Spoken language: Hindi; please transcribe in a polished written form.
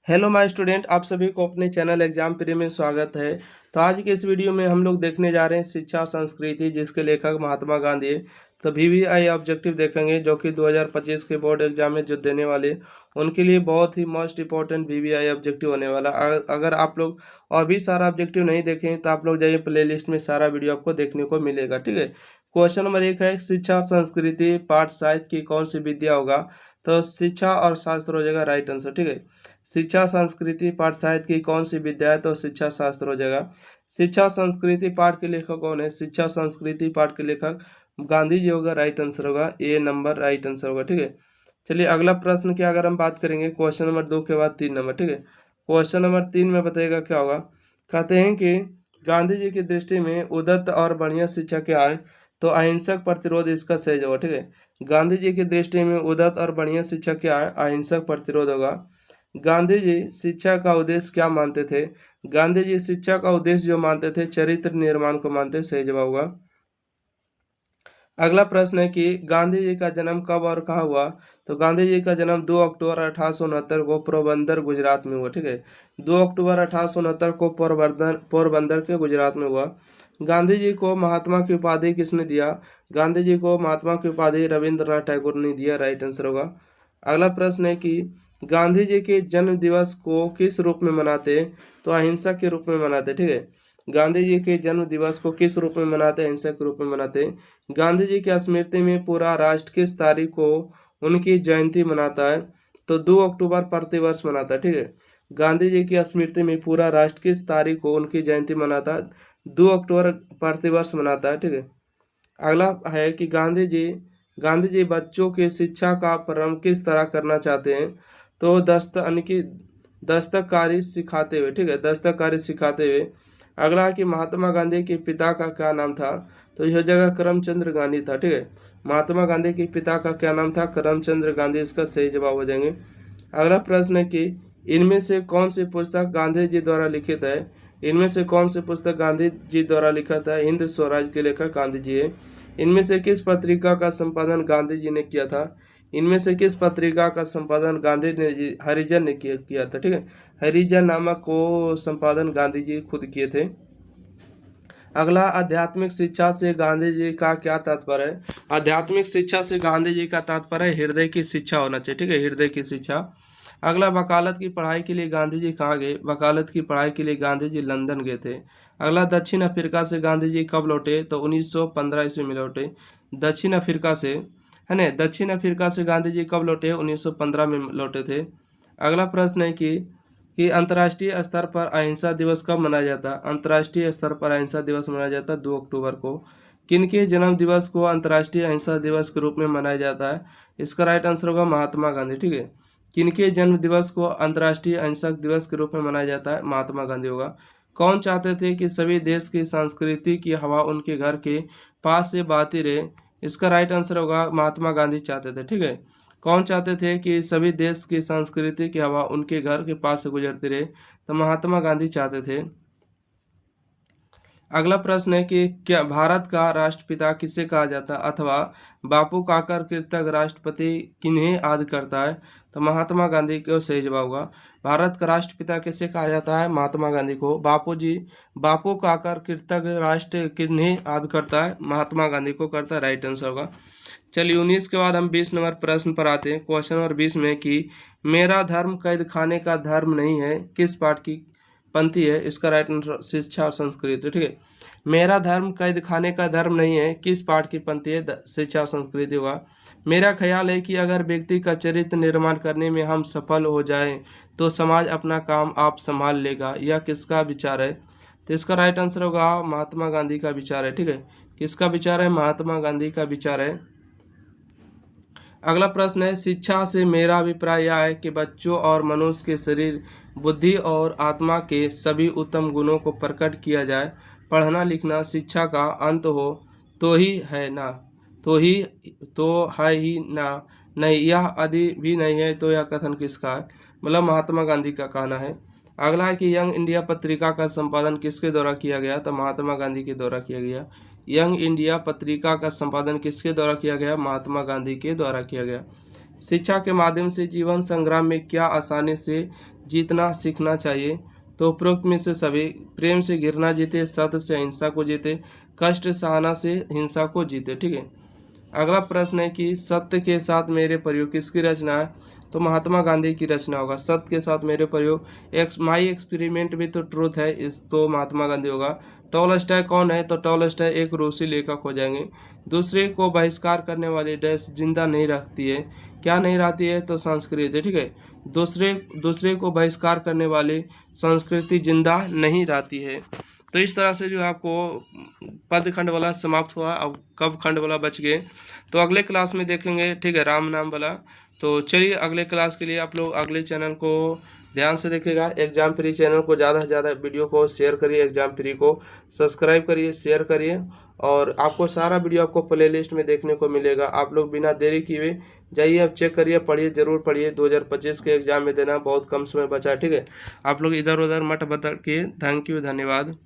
हेलो माय स्टूडेंट, आप सभी को अपने चैनल एग्जाम प्री में स्वागत है। तो आज के इस वीडियो में हम लोग देखने जा रहे हैं शिक्षा संस्कृति, जिसके लेखक महात्मा गांधी है। तो वीवीआई ऑब्जेक्टिव देखेंगे जो कि 2025 के बोर्ड एग्जाम में जो देने वाले उनके लिए बहुत ही मोस्ट इंपॉर्टेंट वीवीआई ऑब्जेक्टिव होने वाला। अगर आप लोग और भी सारा ऑब्जेक्टिव नहीं देखें तो आप लोग जाइए प्लेलिस्ट में, सारा वीडियो आपको देखने को मिलेगा। ठीक है। क्वेश्चन नंबर 1 है, शिक्षा संस्कृति पाठ साहित्य की कौन सी विद्या होगा? तो शिक्षा और शास्त्र हो जाएगा राइट आंसर। ठीक है। शिक्षा संस्कृति पाठ साहित्य की कौन सी विद्या है? तो शिक्षा शास्त्र हो जाएगा। शिक्षा संस्कृति पाठ के लेखक कौन है? शिक्षा संस्कृति पाठ के लेखक गांधी जी होगा, राइट आंसर होगा, ए नंबर राइट आंसर होगा। ठीक है। चलिए अगला प्रश्न की अगर हम बात करेंगे, क्वेश्चन नंबर 2 के बाद 3 नंबर। ठीक है। क्वेश्चन नंबर 3 में बताइएगा क्या होगा। कहते हैं कि गांधी जी की दृष्टि में उदात्त और बढ़िया शिक्षा क्या है? तो अहिंसक प्रतिरोध इसका सही होगा। ठीक है। गांधी जी की दृष्टि में उदात्त और बढ़िया शिक्षा क्या है? अहिंसक प्रतिरोध होगा। गांधी जी शिक्षा का उद्देश्य क्या मानते थे? गांधी जी शिक्षा का उद्देश्य जो मानते थे, चरित्र निर्माण को मानते। सही जवाब होगा। अगला प्रश्न है कि गांधी जी का जन्म कब और कहाँ हुआ? तो गांधी जी का जन्म 2 अक्टूबर 1869 को पोरबंदर गुजरात में हुआ। ठीक है। 2 अक्टूबर 1869 को पोरबंदर के गुजरात में हुआ। गांधी जी को महात्मा की उपाधि किसने दिया? गांधी जी को महात्मा की उपाधि रविंद्रनाथ टैगोर ने दिया। राइट आंसर होगा। अगला प्रश्न है कि गांधी जी के जन्म दिवस को किस रूप में मनाते? तो अहिंसा के रूप में मनाते। ठीक है। गांधी जी के जन्म दिवस को किस रूप में मनाते? अहिंसा के रूप में मनाते। गांधी जी की स्मृति में पूरा राष्ट्र किस तारीख को उनकी जयंती मनाता है? तो 2 अक्टूबर प्रतिवर्ष मनाता है। ठीक है। गांधी जी की स्मृति में पूरा राष्ट्र किस तारीख को उनकी जयंती मनाता है? 2 अक्टूबर प्रतिवर्ष मनाता है। ठीक है। अगला है कि गांधी जी बच्चों की शिक्षा का प्रारंभ किस तरह करना चाहते हैं? तो यानी कि दस्तकारी सिखाते हुए। ठीक है। दस्तकारी सिखाते हुए। अगला है कि महात्मा गांधी के पिता का क्या नाम था? तो यह जगह करमचंद्र गांधी था। ठीक है। महात्मा गांधी के पिता का क्या नाम था? करमचंद्र गांधी इसका सही जवाब हो जाएंगे। अगला प्रश्न है कि इनमें से कौन सी पुस्तक गांधी जी द्वारा लिखित है? इनमें से कौन सी पुस्तक गांधी जी द्वारा लिखित है? हिंद स्वराज के लेखक गांधी जी है। इनमें से किस पत्रिका का संपादन गांधी जी ने किया था? इनमें से किस पत्रिका का संपादन गांधी ने हरिजन ने किया था? ठीक है। हरिजन नामक को संपादन गांधी जी खुद किए थे। अगला, आध्यात्मिक शिक्षा से गांधी जी का क्या तात्पर्य है? आध्यात्मिक शिक्षा से गांधी जी का तात्पर्य हृदय की शिक्षा होना चाहिए। ठीक है। हृदय की शिक्षा। अगला, वकालत की पढ़ाई के लिए गांधी जी कहाँ गए? वकालत की पढ़ाई के लिए गांधी जी लंदन गए थे। अगला, दक्षिण अफ्रीका से गांधी जी कब लौटे? तो 1915 ईस्वी में लौटे। दक्षिण अफ्रीका से, है ना, दक्षिण अफ्रीका से गांधी जी कब लौटे? 1915 में लौटे थे। अगला प्रश्न है कि अंतर्राष्ट्रीय स्तर पर अहिंसा दिवस कब मनाया जाता है? अंतर्राष्ट्रीय स्तर पर अहिंसा दिवस मनाया जाता है 2 अक्टूबर को। किनके जन्म दिवस को अंतर्राष्ट्रीय अहिंसा दिवस के रूप में मनाया जाता है? इसका राइट आंसर होगा महात्मा गांधी। ठीक है। किनके जन्म दिवस को अंतर्राष्ट्रीय अहिंसा दिवस के रूप में मनाया जाता है? महात्मा गांधी होगा। कौन चाहते थे कि सभी देश की संस्कृति की हवा उनके घर के पास से बहती रहे? इसका राइट आंसर होगा महात्मा गांधी चाहते थे। ठीक है। कौन चाहते थे कि सभी देश की संस्कृति की हवा उनके घर के पास से गुजरती रहे? तो महात्मा गांधी चाहते थे। अगला प्रश्न है कि क्या भारत का राष्ट्रपिता किसे कहा जाता है, अथवा बापू कहकर कृतज्ञ राष्ट्रपति किन्हें याद करता है? तो महात्मा गांधी को सही जवाब होगा। भारत का राष्ट्रपिता किसे कहा जाता है? महात्मा गांधी को। बापू कहकर कृतज्ञ राष्ट्र किन्हें याद करता है? महात्मा गांधी को करता है। राइट आंसर होगा। चलिए 19 के बाद हम 20 नंबर प्रश्न पर आते हैं। क्वेश्चन नंबर 20 में कि मेरा धर्म कैद खाने का धर्म नहीं है, किस पाठ की पंक्ति है? इसका राइट आंसर शिक्षा और संस्कृति। ठीक है। मेरा धर्म कैद खाने का धर्म नहीं है, किस पाठ की पंक्ति है? शिक्षा और संस्कृति होगा। मेरा ख्याल है कि अगर व्यक्ति का चरित्र निर्माण करने में हम सफल हो जाएं तो समाज अपना काम आप संभाल लेगा। यह किसका विचार है? तो इसका राइट आंसर होगा महात्मा गांधी का विचार है। ठीक है। किसका विचार है? महात्मा गांधी का विचार है। अगला प्रश्न है, शिक्षा से मेरा अभिप्राय यह है कि बच्चों और मनुष्य के शरीर, बुद्धि और आत्मा के सभी उत्तम गुणों को प्रकट किया जाए। पढ़ना लिखना शिक्षा का अंत हो तो ही है ना, तो है ही ना, नहीं यह यदि भी नहीं है तो यह कथन किसका है? मतलब महात्मा गांधी का कहना है। अगला है कि यंग इंडिया पत्रिका का संपादन किसके द्वारा किया गया? तो महात्मा गांधी के द्वारा किया गया। यंग इंडिया पत्रिका का संपादन किसके द्वारा किया गया? महात्मा गांधी के द्वारा किया गया। शिक्षा के माध्यम से जीवन संग्राम में क्या आसानी से जीतना सीखना चाहिए। तो उपरोक्त में से सभी प्रेम से घृणा जीते, सत्य से अहिंसा को जीते, कष्ट सहना से हिंसा को जीते। ठीक है। अगला प्रश्न है कि सत्य के साथ मेरे प्रयोग किसकी रचना है? तो महात्मा गांधी की रचना होगा। सत्य के साथ मेरे प्रयोग, माई एक्सपेरिमेंट विद ट्रूथ है, इस तो महात्मा गांधी होगा। टॉलस्टॉय कौन है? तो टॉलस्टॉय एक रूसी लेखक हो जाएंगे। दूसरे को बहिष्कार करने वाली डैश जिंदा नहीं रखती है। क्या नहीं रहती है? तो संस्कृति। ठीक है। दूसरे को बहिष्कार करने वाली संस्कृति जिंदा नहीं रहती है। तो इस तरह से जो आपको पद खंड वाला समाप्त हुआ। अब कब खंड वाला बच गए तो अगले क्लास में देखेंगे। ठीक है, राम नाम वाला। तो चलिए अगले क्लास के लिए आप लोग अगले चैनल को ध्यान से देखेगा। एग्जाम फ्री चैनल को ज़्यादा से ज़्यादा वीडियो को शेयर करिए, एग्जाम फ्री को सब्सक्राइब करिए, शेयर करिए, और आपको सारा वीडियो आपको प्लेलिस्ट में देखने को मिलेगा। आप लोग बिना देरी किए जाइए, अब चेक करिए, पढ़िए, ज़रूर पढ़िए। 2025 के एग्जाम में देना बहुत कम समय बचा है। ठीक है, आप लोग इधर उधर मत भटकिए। थैंक यू, धन्यवाद।